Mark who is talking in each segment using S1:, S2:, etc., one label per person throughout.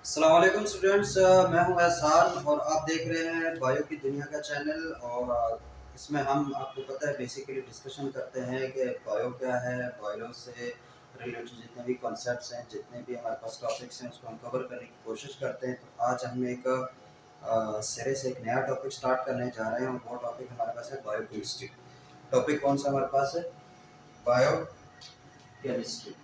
S1: अस्सलाम वालेकुम स्टूडेंट्स, मैं हूं एहसान और आप देख रहे हैं बायो की दुनिया का चैनल। और इसमें हम आपको पता है बेसिकली डिस्कशन करते हैं कि बायो क्या है, बायो से रिलेटेड जितने भी कॉन्सेप्ट्स हैं, जितने भी हमारे पास टॉपिक्स हैं, उसको हम कवर करने की कोशिश करते हैं। तो आज हम एक सिरे से एक नया टॉपिक स्टार्ट करने जा रहे हैं और वो टॉपिक हमारे पास है बायो केमिस्ट्री। टॉपिक कौन सा हमारे पास है? Bio chemistry.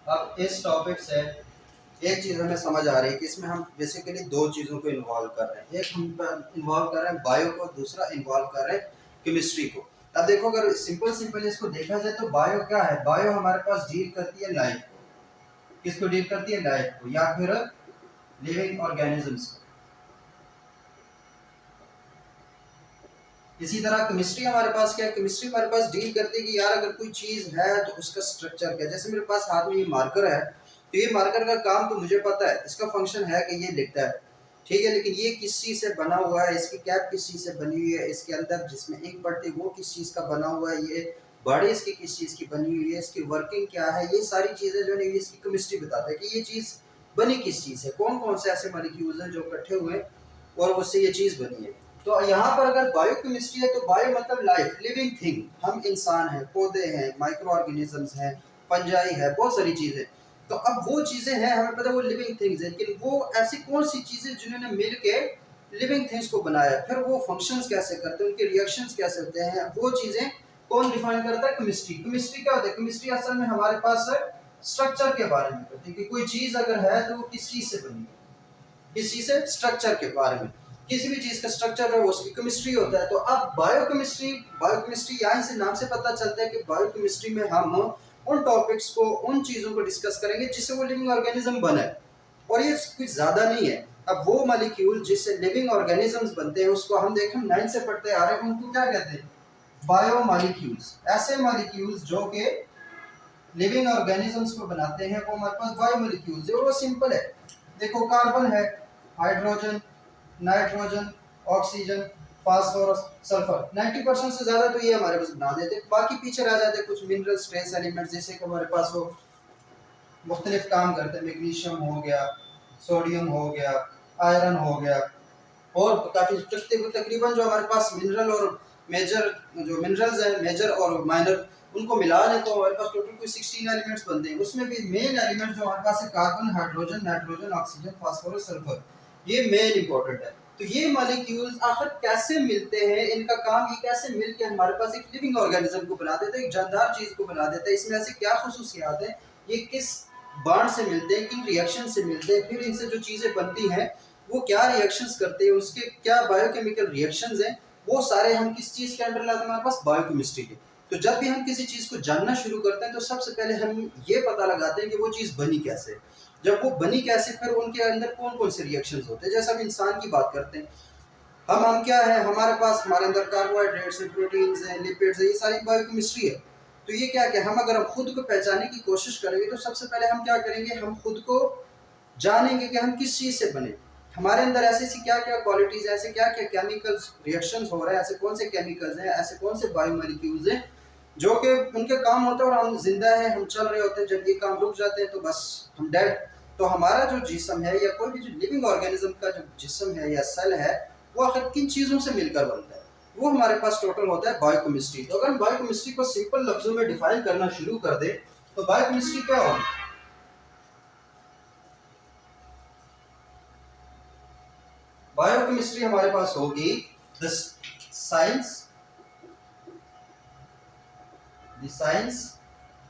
S1: अब इस टॉपिक से एक चीज़ हमें समझ आ रही है कि इसमें हम बेसिकली दो चीज़ों को इन्वॉल्व कर रहे हैं। एक हम इन्वॉल्व कर रहे हैं बायो को, दूसरा इन्वॉल्व कर रहे हैं केमिस्ट्री को। अब देखो, अगर सिंपल सिंपल इसको देखा जाए तो बायो क्या है? बायो हमारे पास डील करती है लाइफ को। किसको डील करती है? लाइफ को, या फिर लिविंग ऑर्गेनिजम्स को। इसी तरह केमिस्ट्री हमारे पास क्या है? केमिस्ट्री हमारे पास डील करती है कि यार अगर कोई चीज़ है तो उसका स्ट्रक्चर क्या है। जैसे मेरे पास हाथ में ये मार्कर है, तो ये मार्कर का काम तो मुझे पता है, इसका फंक्शन है कि ये लिखता है, ठीक है। लेकिन ये किस चीज़ से बना हुआ है, इसकी कैप किस चीज़ से बनी हुई है, इसके अंदर जिसमें इंक पड़ती है वो किस चीज़ का बना हुआ है, ये बॉडी इसकी किस चीज़ की बनी हुई है, इसकी वर्किंग क्या है, ये सारी चीज़ें जो है इसकी केमिस्ट्री बताता है कि ये चीज़ बनी किस चीज़ से, कौन कौन से ऐसे मॉलिक्यूल्स हैं जो इकट्ठे हुए हैं और उससे ये चीज़ बनी है। तो यहाँ पर अगर बायोकेमिस्ट्री है तो बायो मतलब लाइफ, लिविंग थिंग। हम इंसान हैं, पौधे हैं, माइक्रो ऑर्गेनिजम्स हैं, फंजाई है, बहुत सारी चीज़ें। तो अब वो चीज़ें हैं, हमें पता है वो लिविंग थिंग्स हैं, लेकिन वो ऐसी कौन सी चीज़ें जिन्होंने मिल के लिविंग थिंग्स को बनाया, फिर वो फंक्शंस कैसे करते हैं, उनके रिएक्शंस कैसे होते हैं, वो चीज़ें कौन डिफाइन करता है? केमिस्ट्री। केमिस्ट्री क्या होता है? केमिस्ट्री असल में हमारे पास स्ट्रक्चर के बारे में करती है कि कोई चीज़ अगर है तो वो किस चीज़ से बनी है, किस चीज़ से? स्ट्रक्चर के बारे में। किसी भी चीज़ का स्ट्रक्चर है वो उसकी केमिस्ट्री होता है। तो अब बायोकेमिस्ट्री, बायोकेमिस्ट्री यहाँ से नाम से पता चलता है कि बायोकेमिस्ट्री में हम उन टॉपिक्स को, उन चीज़ों को डिस्कस करेंगे जिससे वो लिविंग ऑर्गेनिज्म बने। और ये कुछ ज़्यादा नहीं है। अब वो मॉलिक्यूल जिससे लिविंग ऑर्गेनिजम्स बनते हैं उसको हम देखें 9 से पढ़ते आ रहे हैं, उनको क्या कहते हैं? Bio molecules. ऐसे मॉलिक्यूल्स जो कि लिविंग ऑर्गेनिजम्स को बनाते हैं वो हमारे पास बायो मॉलिक्यूल्स है। और वो सिंपल है। देखो, कार्बन है, hydrogen, nitrogen, oxygen, phosphorus, sulphur, 90% से ज़्यादा तो ये हमारे पास बना देते हैं। बाकी पीछे रह जाते हैं कुछ मिनरल्स, ट्रेस एलिमेंट्स, जैसे कि हमारे पास वो मुख्तलिफ काम करते हैं। मैग्नीशियम हो गया, सोडियम हो गया, आयरन हो गया, और काफ़ी तकरीबन जो हमारे पास मिनरल और मेजर, जो मिनरल्स हैं मेजर और माइनर, उनको मिला लें तो हमारे पास टोटल कोई 16 एलिमेंट्स बनते हैं। उसमें भी मेन एलिमेंट जो हमारे पास है carbon, hydrogen, nitrogen, oxygen, phosphorus, sulphur, ये मेन इंपॉर्टेंट है। तो ये मॉलिक्यूल्स आखिर कैसे मिलते हैं, इनका काम ये कैसे मिलके हमारे पास एक लिविंग ऑर्गेनिज्म को बना देते हैं, एक जानदार चीज़ को बना देते हैं। इसमें ऐसी क्या खुसूसियात हैं, ये किस बॉन्ड से मिलते हैं, किन रिएक्शन से मिलते हैं, फिर इनसे जो चीज़ें बनती हैं वो क्या रिएक्शंस करते हैं, उसके क्या बायोकेमिकल रिएक्शंस हैं, वो सारे हम किस चीज़ के अंडर लाते हैं? हमारे पास बायोकेमिस्ट्री के। तो जब भी हम किसी चीज़ को जानना शुरू करते हैं तो सबसे पहले हम ये पता लगाते हैं कि वो चीज़ बनी कैसे। जब वो बनी कैसे, फिर उनके अंदर कौन कौन से रिएक्शंस होते हैं। जैसे हम इंसान की बात करते हैं, हम क्या है, हमारे पास हमारे अंदर कार्बोहाइड्रेट्स हैं, प्रोटीन्स हैं, लिपिड्स हैं, ये सारी बायोकेमिस्ट्री है। तो ये क्या क्या हम अगर हम खुद को पहचानने की कोशिश करेंगे तो सबसे पहले हम क्या करेंगे, हम खुद को जानेंगे कि हम किस चीज़ से बने। हमारे अंदर ऐसी ऐसी क्या क्या क्वालिटीज़ हैं, ऐसे क्या क्या केमिकल्स रिएक्शंस हो रहे हैं, ऐसे कौन से केमिकल्स हैं, ऐसे कौन से बायोमोलिक्यूल्स हैं जो कि उनके काम होता है और हम जिंदा हैं, हम चल रहे होते हैं। जब ये काम रुक जाते हैं तो बस हम डेड। तो हमारा जो जिस्म है या कोई भी जो लिविंग ऑर्गेनिज्म का जो जिस्म है या सेल है, वो आखिर किन चीज़ों से मिलकर बनता है, वो हमारे पास टोटल होता है बायोकेमिस्ट्री। तो अगर हम बायोकेमिस्ट्री को सिंपल लफ्जों में डिफाइन करना शुरू कर दे तो बायोकेमिस्ट्री क्या होगी? बायोकेमिस्ट्री हमारे पास होगी the science, the science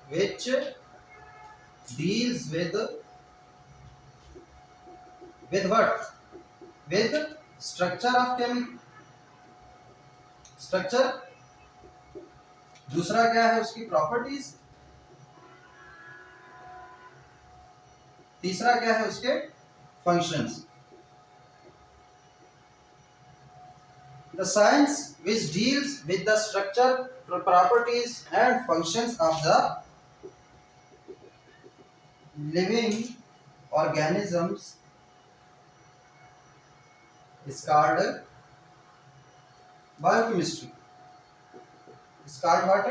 S1: which deals with what? With structure of chemical structure। दूसरा क्या है? उसकी प्रॉपर्टीज। तीसरा क्या है? उसके functions. The science which deals with the structure, properties and functions of the living organisms is called biochemistry। is called what?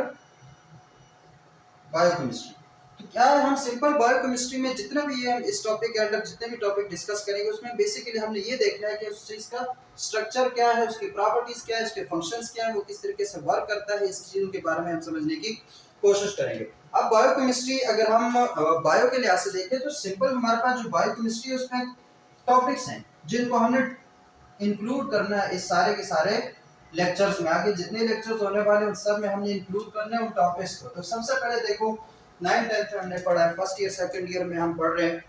S1: Biochemistry. तो क्या है, हम सिंपल बायोकेमिस्ट्री में जितना भी ये हम इस टॉपिक के अंदर जितने भी टॉपिक डिस्कस करेंगे उसमें बेसिकली हमने ये देखना है कि उस चीज़ का स्ट्रक्चर क्या है, उसकी प्रॉपर्टीज क्या है, उसके फंक्शंस क्या है, वो किस तरीके से वर्क करता है, इस चीज़ों के बारे में हम समझने की कोशिश करेंगे। अब बायोकेमिस्ट्री अगर हम बायो के लिहाज से देखें तो सिंपल हमारे पास जो बायोकेमिस्ट्री है उसमें टॉपिक्स हैं जिनको हमने इंक्लूड करना है इस सारे के सारे लेक्चर्स में। आगे जितने लेक्चर्स होने वाले हैं उन सब में हमने इंक्लूड करना है उन टॉपिक्स को। तो सबसे पहले देखो 9th 10th में हमने पढ़ा है, फर्स्ट ईयर सेकंड ईयर में हम पढ़ रहे हैं,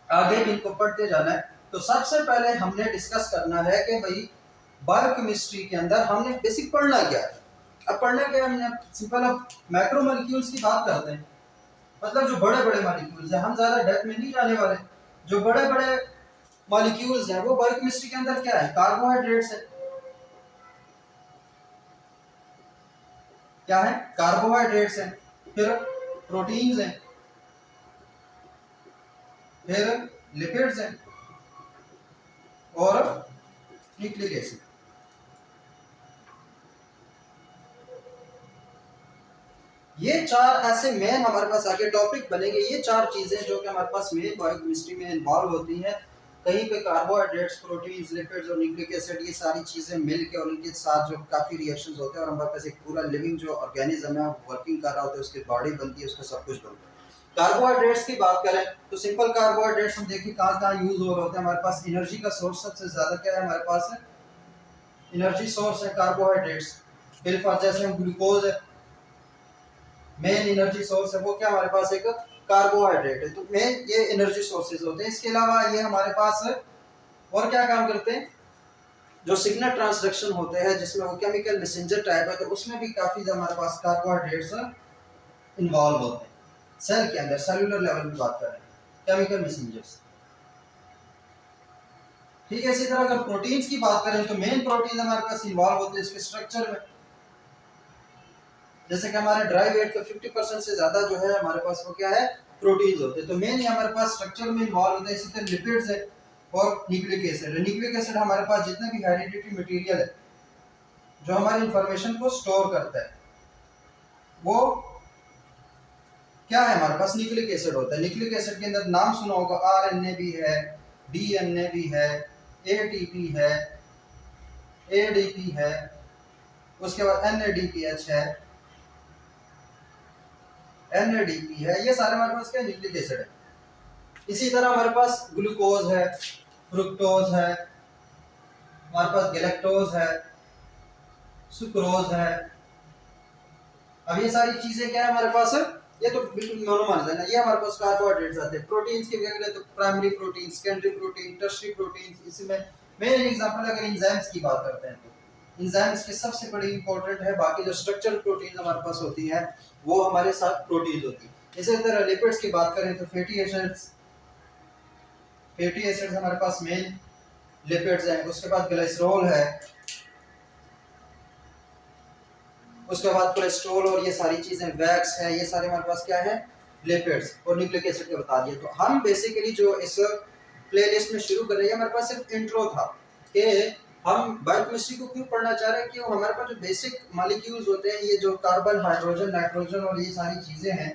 S1: आगे भी इनको पढ़ते जाना है। तो सबसे पहले हमने डिस्कस करना है कि भाई बायोकेमिस्ट्री के अंदर हमने बेसिक पढ़ना क्या है। अब पढ़ना क्या है हमने, सिंपल अब मैक्रोमोलेक्यूल्स की बात करते हैं, मतलब जो बड़े बड़े मॉलिक्यूल्स हैं, हम ज्यादा डेप्थ में नहीं जाने वाले। जो बड़े बड़े मॉलिक्यूल्स हैं वो बायोकेमिस्ट्री के अंदर क्या है, कार्बोहाइड्रेट्स है। क्या है, कार्बोहाइड्रेट्स हैं, फिर प्रोटीन्स हैं, फिर लिपिड्स हैं और न्यूक्लिक एसिड। ये चार ऐसे मेन हमारे पास आगे टॉपिक बनेंगे। ये चार चीजें जो कि हमारे पास मेन बायोकेमिस्ट्री में इन्वॉल्व होती हैं, कहीं पे कार्बोहाइड्रेट्स, प्रोटीन्स, लिपिड्स और न्यूक्लिक एसिड, ये सारी चीजें मिलके और उनके साथ जो काफी रिएक्शंस होते हैं और हमारे पास एक पूरा लिविंग जो ऑर्गेनिज्म है वर्किंग कर रहा होता है, उसकी बॉडी बनती है, उसका सब कुछ बनता है। कार्बोहाइड्रेट्स की बात करें तो सिंपल कार्बोहाइड्रेट्स हम देखिए कहाँ कहाँ यूज हो रहे होते हैं। हमारे पास एनर्जी का सोर्स सबसे ज्यादा क्या है, हमारे पास एनर्जी सोर्स है कार्बोहाइड्रेट्स। फिर जैसे हम ग्लूकोज है, मेन एनर्जी सोर्स है वो क्या हमारे पास एक कार्बोहाइड्रेट है। तो मेन ये एनर्जी सोर्सेज होते हैं। इसके अलावा ये हमारे पास और क्या काम करते हैं, जो सिग्नल ट्रांसडक्शन होते हैं जिसमें वो केमिकल मैसेंजर टाइप है, तो उसमें भी काफी हमारे पास कार्बोहाइड्रेट्स इन्वॉल्व होते हैं। सेल के अंदर सेलुलर लेवल की बात करें, केमिकल मैसेंजर्स। ठीक है, इसी तरह अगर प्रोटीन्स की बात करें तो मेन प्रोटीन हमारे पास इन्वॉल्व होते हैं इसके स्ट्रक्चर में। जैसे कि हमारे ड्राई वेट का 50% से ज्यादा जो है हमारे पास वो क्या है, प्रोटीन्स होते हैं। तो मेन हमारे पास स्ट्रक्चर में इन्वॉल्व होता है। इसी तरह लिपिड्स है और न्यूक्लिक एसिड। न्यूक्लिक एसिड हमारे पास जितने भी हेरिडिटरी मटेरियल है जो हमारी इंफॉर्मेशन को स्टोर करता है वो क्या है, हमारे पास न्यूक्लिक एसिड होता है। न्यूक्लिक एसिड के अंदर नाम सुना होगा, आरएनए भी है, डीएनए भी है, एटीपी है, एडीपी है, उसके बाद एनएडीपीएच है, एनएडीपी है। ये सारे हमारे पास क्या न्यूक्लिक एसिड है। इसी तरह हमारे पास ग्लूकोज है, फ्रुक्टोज है, हमारे पास गैलेक्टोज है, सुक्रोज है। अब ये सारी चीजें क्या है हमारे पास, ये तो बिल्कुल मोनोमर्स है ना, ये हमारे पास कार्बोहाइड्रेट्स आते हैं। प्रोटीन्स की बात करें तो primary protein, secondary protein, tertiary protein. इसमें मेन एग्जांपल अगर एंजाइम्स की बात करते हैं तो एंजाइम्स के सबसे बड़ी इंपॉर्टेंट है। बाकी जो स्ट्रक्चरल प्रोटीन हमारे पास होती है वो हमारे साथ प्रोटीन होती है। इसी तरह लिपिड्स की बात करें तो फैटी एसिड्स, फैटी एसिड्स हमारे पास मेन लिपिड्स हैं। उसके बाद ग्लिसरॉल है, उसके बाद कोलेस्ट्रॉल और ये सारी चीजें, वैक्स है, ये सारे हमारे पास क्या है, लिपिड्स और न्यूक्लिक एसिड के बता दिए। तो हम बेसिकली जो इस प्लेलिस्ट में शुरू कर रहे हैं, हमारे पास सिर्फ इंट्रो था कि हम बायोकेमिस्ट्री को क्यों पढ़ना चाह रहे हैं, कि हमारे पास जो बेसिक मॉलिक्यूल्स होते हैं, ये जो कार्बन, हाइड्रोजन, नाइट्रोजन और ये सारी चीजें हैं,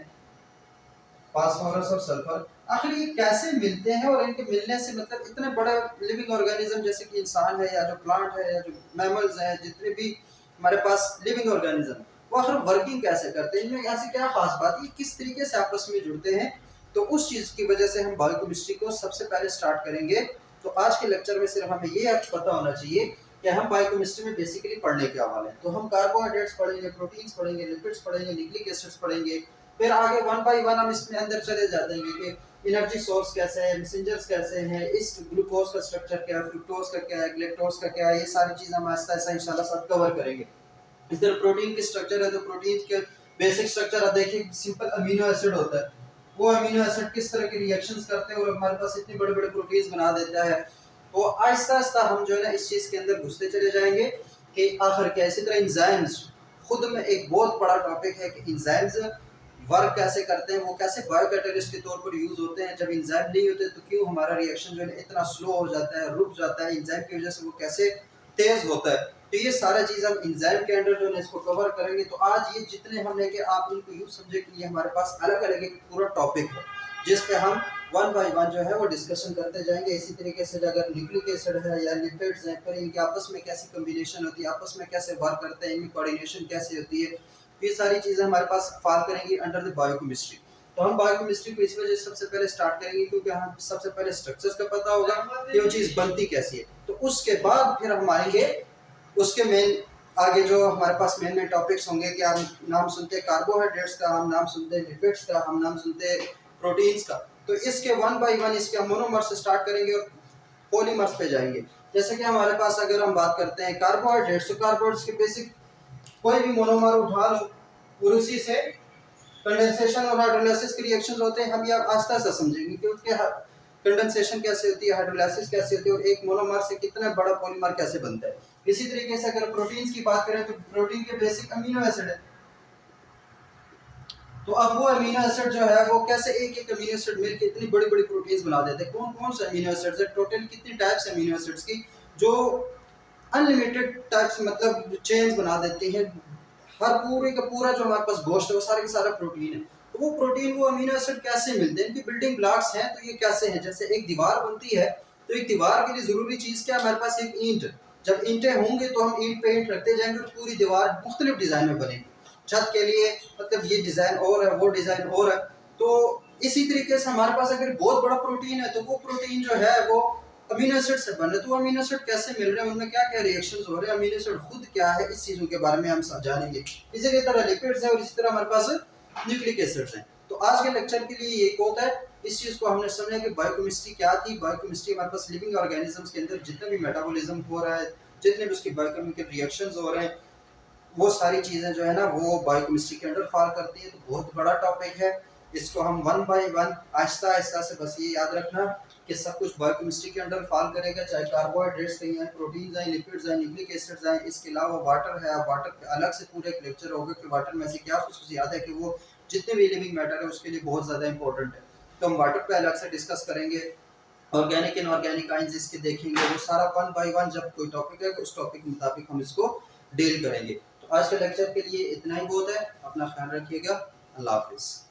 S1: फास्फोरस और सल्फर, आखिर ये कैसे मिलते हैं और इनके मिलने से मतलब इतने बड़े लिविंग ऑर्गेनिज्म जैसे कि इंसान है या जो प्लांट है या जो मैमल्स हैं, जितने भी हमारे पास लिविंग ऑर्गेनिज्म, वो आखिर वर्किंग कैसे करते हैं, इनमें ऐसी क्या खास बात है, किस तरीके से आपस में जुड़ते हैं। तो उस चीज की वजह से हम बायोकेमिस्ट्री को सबसे पहले स्टार्ट करेंगे। तो आज के लेक्चर में सिर्फ हमें ये पता होना चाहिए कि हम बायोकेमिस्ट्री में बेसिकली पढ़ने क्या वाले हैं। तो हम कार्बोहाइड्रेट्स पढ़ेंगे, प्रोटीन्स पढ़ेंगे, लिपिड्स पढ़ेंगे, न्यूक्लिक एसिड्स पढ़ेंगे। फिर आगे वन बाय वन हम इसमें अंदर चले जाते हैं कि एनर्जी सोर्स कैसे है, मैसेंजर्स कैसे हैं, इस ग्लूकोज का स्ट्रक्चर क्या है, फ्रुक्टोज का क्या है, गैलेक्टोज का क्या है, ये सारी चीजें हम आहिस्ता आहिस्ता इंशाल्लाह सब कवर करेंगे। इस तरह प्रोटीन की स्ट्रक्चर है तो प्रोटीन के बेसिक स्ट्रक्चर आप देखिए, सिंपल अमीनो एसिड होता है। वो अमीनो एसिड किस तरह के रिएक्शंस करते हैं और हमारे पास इतने बड़े बड़े प्रोटीन्स बना देता है। तो आहिस्ता आहिस्ता हम जो है ना इस चीज के अंदर घुसते चले जाएंगे कि आखिर क्या। इसी तरह एंजाइम्स खुद में एक बहुत बड़ा टॉपिक है कि एंजाइम्स वर्क कैसे करते हैं, वो कैसे बायोकैटालिस्ट के तौर पर यूज होते हैं। जब एंजाइम नहीं होते तो क्यों हमारा रिएक्शन जो है इतना स्लो हो जाता है, रुक जाता है, एंजाइम की वजह से वो कैसे तेज होता है। तो ये सारा चीज़ हम एंजाइम के अंडर जो है इसको कवर करेंगे। तो आज ये जितने हमने कि आप इनको यूँ समझे कि ये हमारे पास अलग अलग एक पूरा टॉपिक है जिस पे हम वन बाय वन जो है वो डिस्कशन करते जाएंगे। इसी तरीके से अगर न्यूक्लिक एसिड है या लिपिड्स हैं, फिर इनके आपस में कैसी कम्बिनेशन होती है, आपस में कैसे वर्क करते हैं, इनकी कोऑर्डिनेशन कैसे होती है, ये सारी चीज़ें हमारे पास फॉल करेंगी अंडर द बायोकेमिस्ट्री। तो हम बायोकेमिस्ट्री को इस वजह से सबसे पहले स्टार्ट करेंगे क्योंकि हम सबसे पहले स्ट्रक्चर्स का पता होगा कि वो चीज़ बनती कैसी है। तो उसके बाद फिर हम आएंगे उसके मेन आगे जो हमारे पास मेन मेन टॉपिक्स होंगे कि हम नाम सुनते हैं कार्बोहाइड्रेट्स का, हम नाम सुनते हैं लिपिड्स का, हम नाम सुनते हैं प्रोटीन्स का। तो इसके वन बाय वन इसके हम मोनोमर्स से स्टार्ट करेंगे और पॉलीमर्स पे जाएंगे। जैसे कि हमारे पास अगर हम बात करते हैं कार्बोहाइड्रेट्स, तो कार्बोहाइड्रेट्स के बेसिक कोई भी मोनोमर उठा लो और उसी से कंडेंसेशन और हाइड्रोलाइसिस के रिएक्शंस होते हैं। हम ये आस्ते आस्ते समझेंगे कि उसके कंडेंसेशन कैसे होती है, हाइड्रोलाइसिस कैसे होती है और एक मोनोमर से कितना बड़ा पॉलीमर कैसे बनता है। इसी तरीके से अगर प्रोटीन्स की बात करें तो प्रोटीन के बेसिक अमीनो एसिड है। तो अब वो अमीनो एसिड जो है वो कैसे एक एक अमीनो एसिड मिलकर इतनी बड़ी बड़ी प्रोटीन्स बना देते हैं। कौन कौन से अमीनो एसिड्स है, टोटल कितनी टाइप्स अमीनो एसिड्स की जो अनलिमिटेड टाइप्स मतलब चेन्स बना देती हैं। हर पूरे का पूरा जो हमारे पास गोश्त है वो सारा का सारा प्रोटीन है। तो वो प्रोटीन वो अमीनो एसिड कैसे मिलते हैं, इनकी बिल्डिंग ब्लॉक्स हैं। तो ये कैसे हैं, जैसे एक दीवार बनती है तो एक दीवार के लिए ज़रूरी चीज़ क्या है, हमारे पास एक ईंट। जब ईंटें होंगे तो हम ईंट पे ईंट रखते जाएंगे और पूरी दीवार मुख्तलिफ डिज़ाइन में बनेगी। छत के लिए मतलब ये डिज़ाइन और है, वो डिज़ाइन और है। तो इसी तरीके से हमारे पास अगर बहुत बड़ा प्रोटीन है तो वो प्रोटीन जो है वो अमीनो एसिड से बन रहे। तो अमीनो एसिड कैसे मिल रहे हैं, उनमें क्या क्या रिएक्शंस हो रहे हैं, अमीनो एसिड खुद क्या है, इस चीज़ों के बारे में हम जानेंगे। इसी तरह लिपिड्स है और इसी तरह हमारे पास न्यूक्लिक एसिड्स हैं। तो आज के लेक्चर के लिए ये होता है। इस चीज़ को हमने समझा कि बायोकेमिस्ट्री क्या थी। बायोकेमिस्ट्री हमारे पास लिविंग ऑर्गेनिजम्स के अंदर जितना भी मेटाबॉलिज्म हो रहा है, जितने भी उसके बायोकेमिकल रिएक्शंस हो रहे हैं, वो सारी चीज़ें जो है ना वो बायोकेमिस्ट्री के अंडर फॉल करती है। तो बहुत बड़ा टॉपिक है, इसको हम one by one Aahista Aahista से बस ये याद रखना कि सब कुछ बायोकेमिस्ट्री के अंडर फॉल करेगा, चाहे कार्बोहाइड्रेट्स कहीं आए, प्रोटीन्स आए, लिपिड्स आए, न्यूक्लिक एसिड्स आए। इसके अलावा वाटर है, वाटर पे अलग से पूरे एक लेक्चर होगा कि वाटर में से क्या खसूसियात है कि वो जितने भी लिविंग मैटर है उसके लिए बहुत ज़्यादा इंपॉर्टेंट है। तो हम वाटर पे अलग से डिस्कस करेंगे। ऑर्गेनिक इनऑर्गेनिक आइंस इसके देखेंगे। वो सारा वन बाय वन जब कोई टॉपिक है उस टॉपिक के मुताबिक हम इसको डील करेंगे। तो आज के लेक्चर के लिए इतना ही बहुत है। अपना ख्याल रखिएगा। अल्लाह हाफिज़।